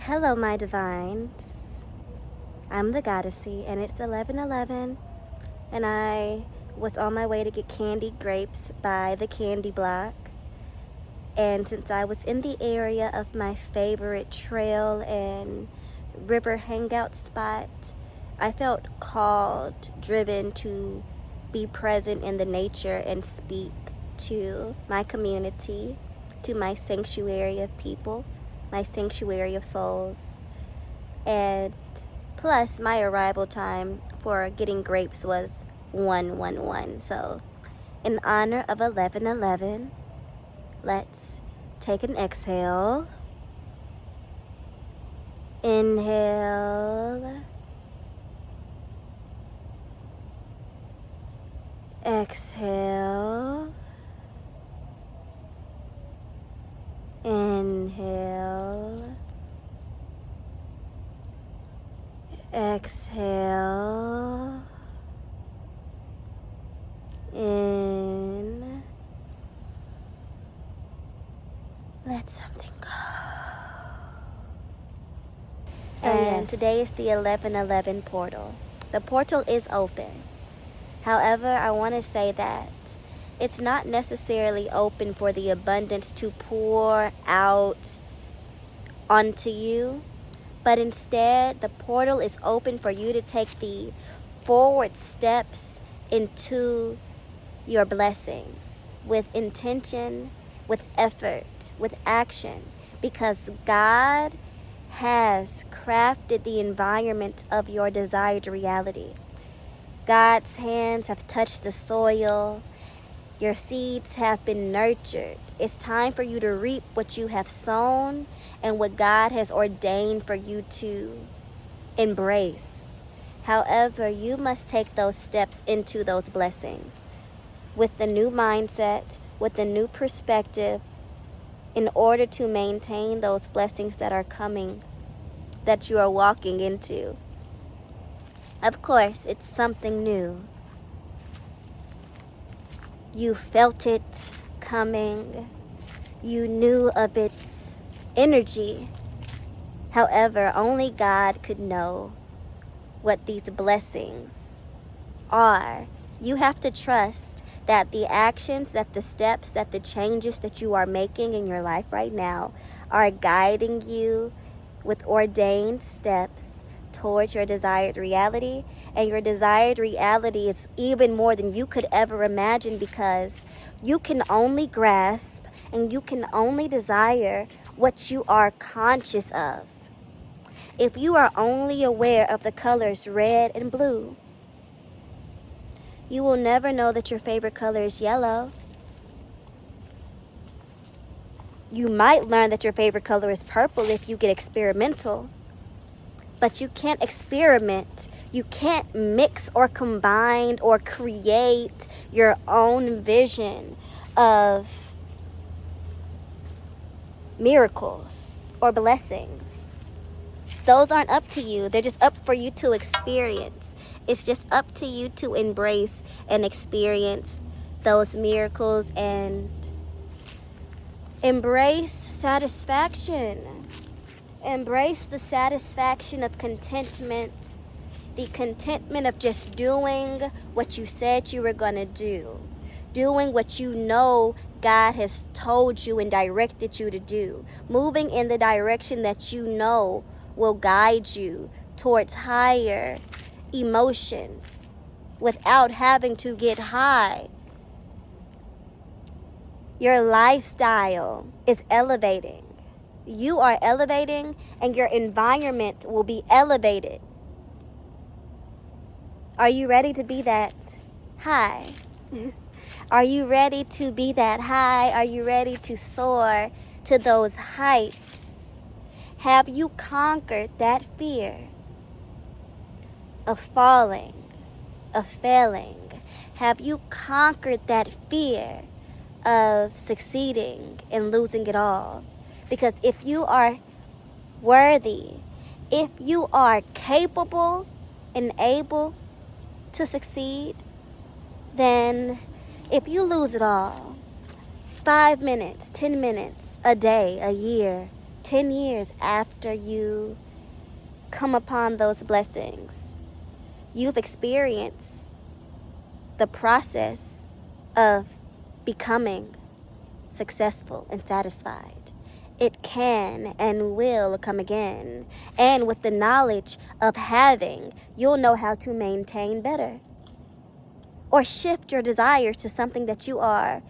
Hello, my divines. I'm theGoddessie, and it's 11:11, and I was on my way to get candied grapes by the candy block. And since I was in the area of my favorite trail and river hangout spot, I felt called, driven to be present in the nature and speak to my community, to my sanctuary of people, my sanctuary of souls. And plus, my arrival time for getting grapes was 1:11. So, in honor of 11:11, let's take an exhale. Inhale. Exhale. Inhale. Exhale. In. Let something go. And today is the 11:11 portal. The portal is open. However, I want to say that it's not necessarily open for the abundance to pour out onto you, but instead the portal is open for you to take the forward steps into your blessings with intention, with effort, with action, because God has crafted the environment of your desired reality. God's hands have touched the soil. Your seeds have been nurtured. It's time for you to reap what you have sown and what God has ordained for you to embrace. However, you must take those steps into those blessings with the new mindset, with the new perspective, in order to maintain those blessings that are coming, that you are walking into. Of course, it's something new. You felt it coming. You knew of its energy. However, only God could know what these blessings are. You have to trust that the actions, that the steps, that the changes that you are making in your life right now are guiding you with ordained steps towards your desired reality. And your desired reality is even more than you could ever imagine, because you can only grasp and you can only desire what you are conscious of. If you are only aware of the colors red and blue, you will never know that your favorite color is yellow. You might learn that your favorite color is purple if you get experimental. But you can't experiment. You can't mix or combine or create your own vision of miracles or blessings. Those aren't up to you. They're just up for you to experience. It's just up to you to embrace and experience those miracles and embrace satisfaction. Embrace the satisfaction of contentment, the contentment of just doing what you said you were going to do, doing what you know God has told you and directed you to do, moving in the direction that you know will guide you towards higher emotions without having to get high. Your lifestyle is elevating. You are elevating, and your environment will be elevated. Are you ready to be that high? Are you ready to be that high? Are you ready to soar to those heights? Have you conquered that fear of falling, of failing? Have you conquered that fear of succeeding and losing it all? Because if you are worthy, if you are capable and able to succeed, then if you lose it all, 5 minutes, 10 minutes, a day, a year, 10 years after you come upon those blessings, you've experienced the process of becoming successful and satisfied. It can and will come again. And with the knowledge of having, you'll know how to maintain better. Or shift your desires to something that you are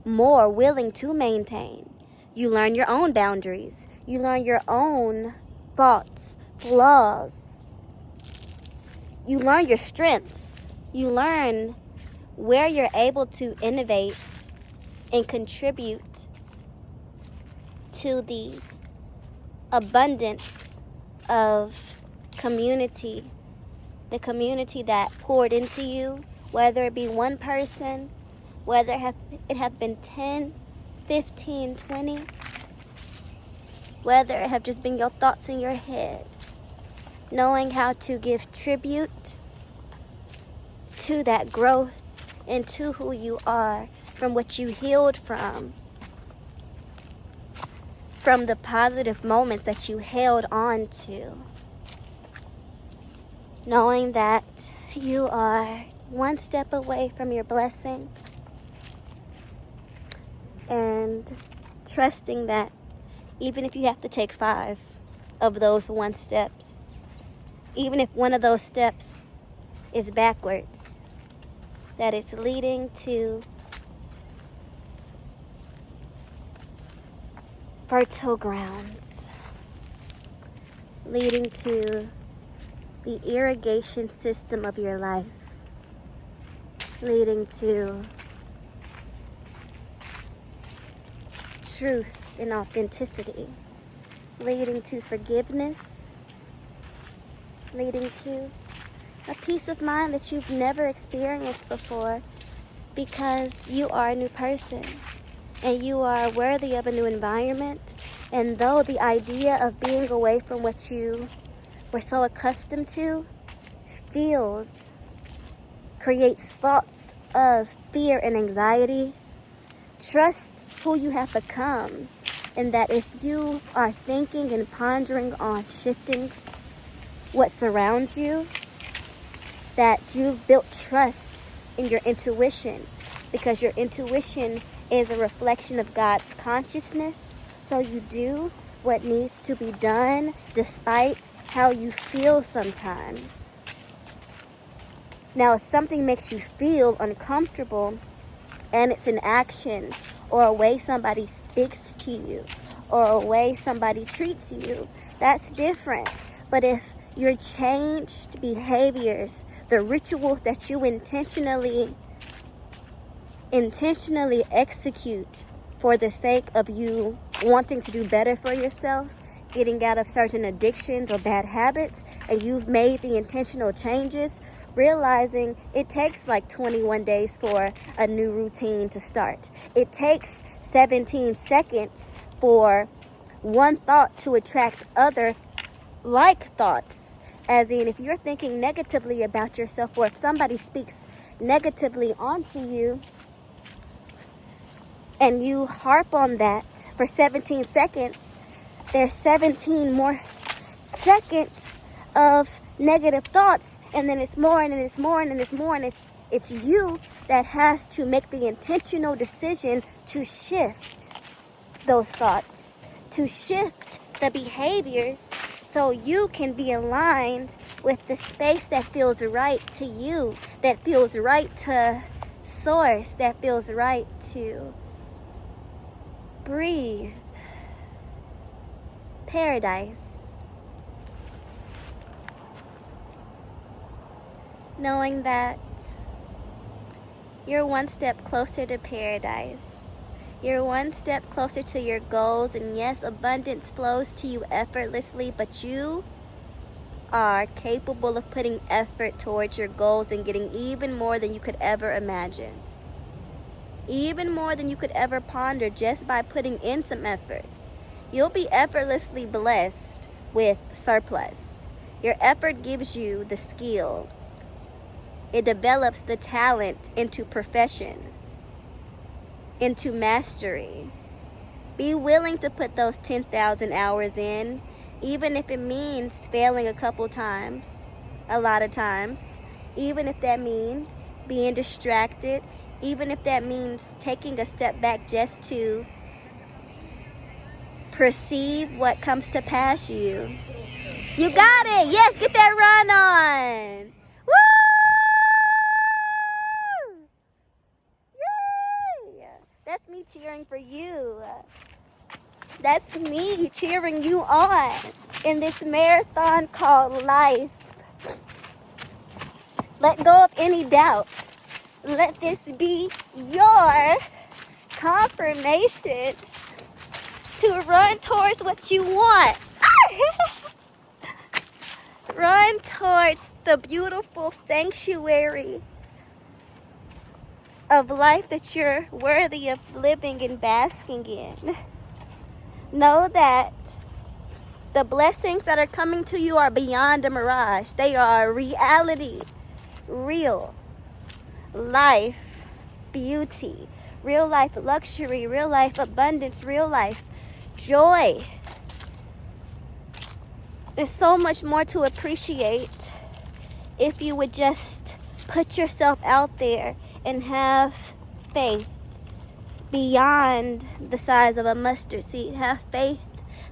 more willing to maintain. You learn your own boundaries. You learn your own faults, flaws. You learn your strengths. You learn where you're able to innovate and contribute to the abundance of community, the community that poured into you, whether it be one person, whether it have been 10, 15, 20, whether it have just been your thoughts in your head, knowing how to give tribute to that growth and to who you are, from what you healed from the positive moments that you held on to. Knowing that you are one step away from your blessing, and trusting that even if you have to take 5 of those one steps, even if one of those steps is backwards, that it's leading to fertile grounds, leading to the irrigation system of your life, leading to truth and authenticity, leading to forgiveness, leading to a peace of mind that you've never experienced before, because you are a new person and you are worthy of a new environment. And though the idea of being away from what you were so accustomed to creates thoughts of fear and anxiety, trust who you have become, and that if you are thinking and pondering on shifting what surrounds you, that you've built trust in your intuition, because your intuition is a reflection of God's consciousness. So you do what needs to be done despite how you feel sometimes. Now, if something makes you feel uncomfortable, and it's an action or a way somebody speaks to you or a way somebody treats you, that's different. But if your changed behaviors, the rituals that you intentionally execute for the sake of you wanting to do better for yourself, getting out of certain addictions or bad habits, and you've made the intentional changes, realizing it takes like 21 days for a new routine to start. It takes 17 seconds for one thought to attract other like thoughts. As in, if you're thinking negatively about yourself, or if somebody speaks negatively onto you, and you harp on that for 17 seconds, there's 17 more seconds of negative thoughts, and then it's more, and then it's more, and then it's more, and it's you that has to make the intentional decision to shift those thoughts, to shift the behaviors, so you can be aligned with the space that feels right to you, that feels right to source, that feels right to breathe. Paradise. Knowing that you're one step closer to paradise. You're one step closer to your goals, and yes, abundance flows to you effortlessly, but you are capable of putting effort towards your goals and getting even more than you could ever imagine. Even more than you could ever ponder, just by putting in some effort. You'll be effortlessly blessed with surplus. Your effort gives you the skill. It develops the talent into profession, into mastery, Be willing to put those 10,000 hours in, even if it means failing a couple times, a lot of times, even if that means being distracted, even if that means taking a step back just to perceive what comes to pass you. You got it. Yes, get that run on. Woo! Yay! That's me cheering for you. That's me cheering you on in this marathon called life. Let go of any doubt. Let this be your confirmation to run towards what you want. Run towards the beautiful sanctuary of life that you're worthy of living and basking in. Know that the blessings that are coming to you are beyond a mirage. They are reality, real life beauty, real life luxury, real life abundance, real life joy. There's so much more to appreciate if you would just put yourself out there and have faith beyond the size of a mustard seed. Have faith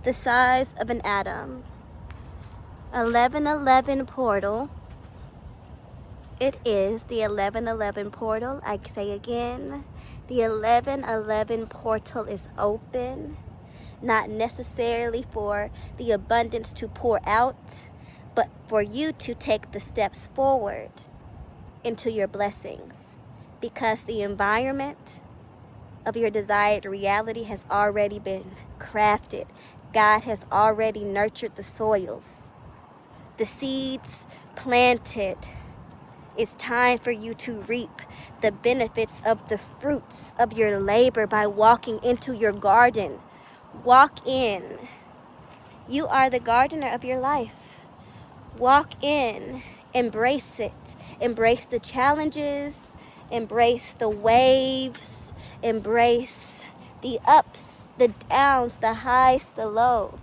the size of an atom. 1111 portal. It is the 1111 portal. I say again, the 1111 portal is open. Not necessarily for the abundance to pour out, but for you to take the steps forward into your blessings. Because the environment of your desired reality has already been crafted. God has already nurtured the soils. The seeds planted. It's time for you to reap the benefits of the fruits of your labor by walking into your garden. Walk in. You are the gardener of your life. Walk in. Embrace it. Embrace the challenges. Embrace the waves. Embrace the ups, the downs, the highs, the lows.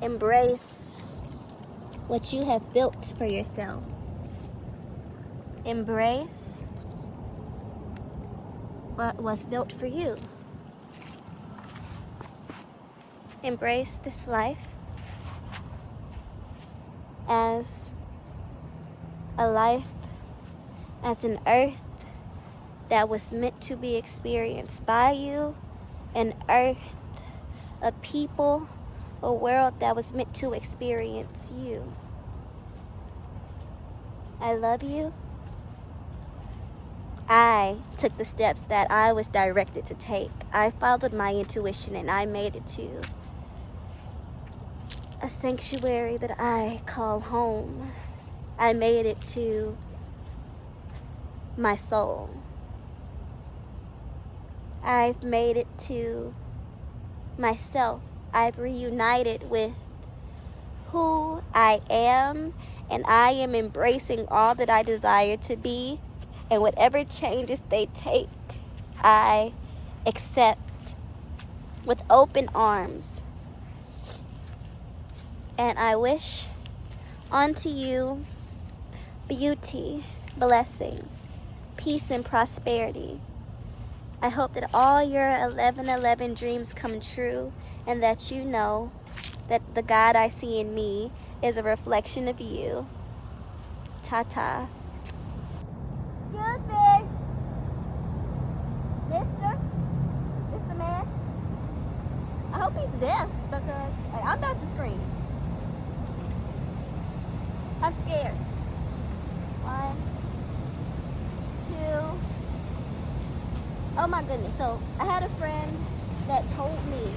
Embrace what you have built for yourself. Embrace what was built for you. Embrace this life as a life, as an earth that was meant to be experienced by you, an earth, a people, a world that was meant to experience you. I love you. I took the steps that I was directed to take. I followed my intuition and I made it to a sanctuary that I call home. I made it to my soul. I've made it to myself. I've reunited with who I am, and I am embracing all that I desire to be, and whatever changes they take, I accept with open arms. And I wish unto you beauty, blessings, peace, and prosperity. I hope that all your 1111 dreams come true, and that you know that the God I see in me is a reflection of you. Ta-ta. Excuse me. Mr. Man. I hope he's deaf because I'm about to scream. I'm scared. 1, 2. Oh my goodness. So I had a friend that told me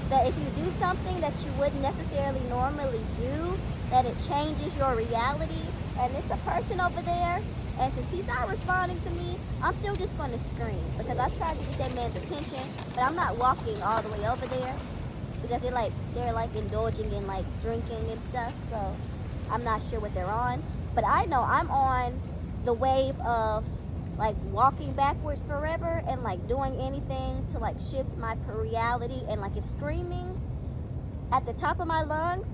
that if you do something that you wouldn't necessarily normally do, that it changes your reality. And it's a person over there, and since he's not responding to me, I'm still just going to scream because I've tried to get that man's attention, but I'm not walking all the way over there because they're indulging in drinking and stuff. So I'm not sure what they're on, but I know I'm on the wave of like walking backwards forever and like doing anything to like shift my reality, and like if screaming at the top of my lungs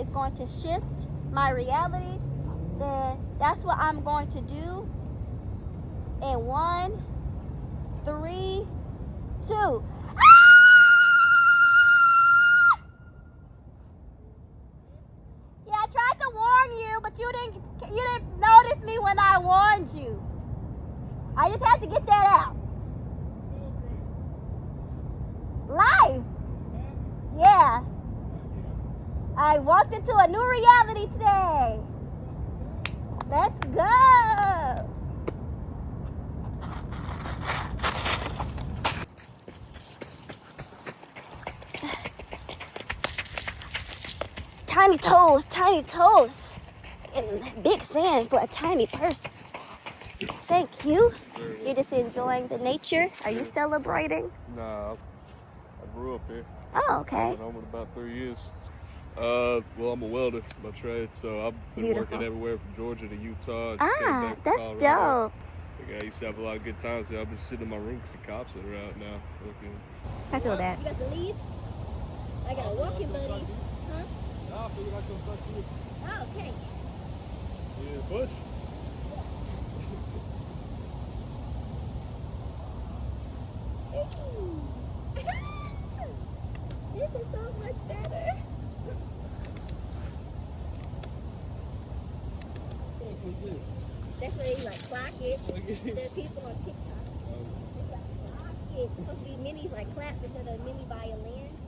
is going to shift my reality, then that's what I'm going to do. In 1, 3, 2. Yeah, I tried to warn you, but you didn't notice me when I warned you. I just had to get that out. Life. Yeah. I walked into a new reality today. Let's go. Tiny toes, tiny toes. And big sand for a tiny person. Thank you. You're just enjoying the nature. Are you celebrating? Nah, I grew up here. Oh, okay. I've been home in about 3 years. Well, I'm a welder by trade, so I've been working everywhere from Georgia to Utah. That's Colorado. dope. I used to have a lot of good times there. I've been sitting in my room because the cops are out now. I feel that. You got the leaves? I got a walking buddy. Huh? I figured I'd come talk to you. Oh, okay. You in the bush? This is so much better. That's where you like clock it. The people on TikTok. They like clock it. It's supposed to be mini like claps instead of mini violins.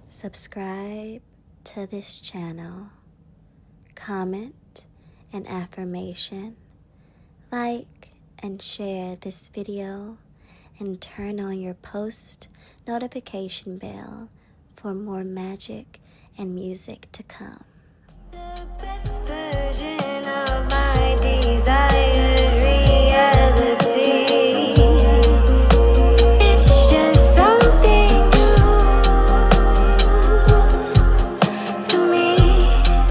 Subscribe to this channel. Comment an affirmation. Like and share this video. And turn on your post notification bell for more magic and music to come. The best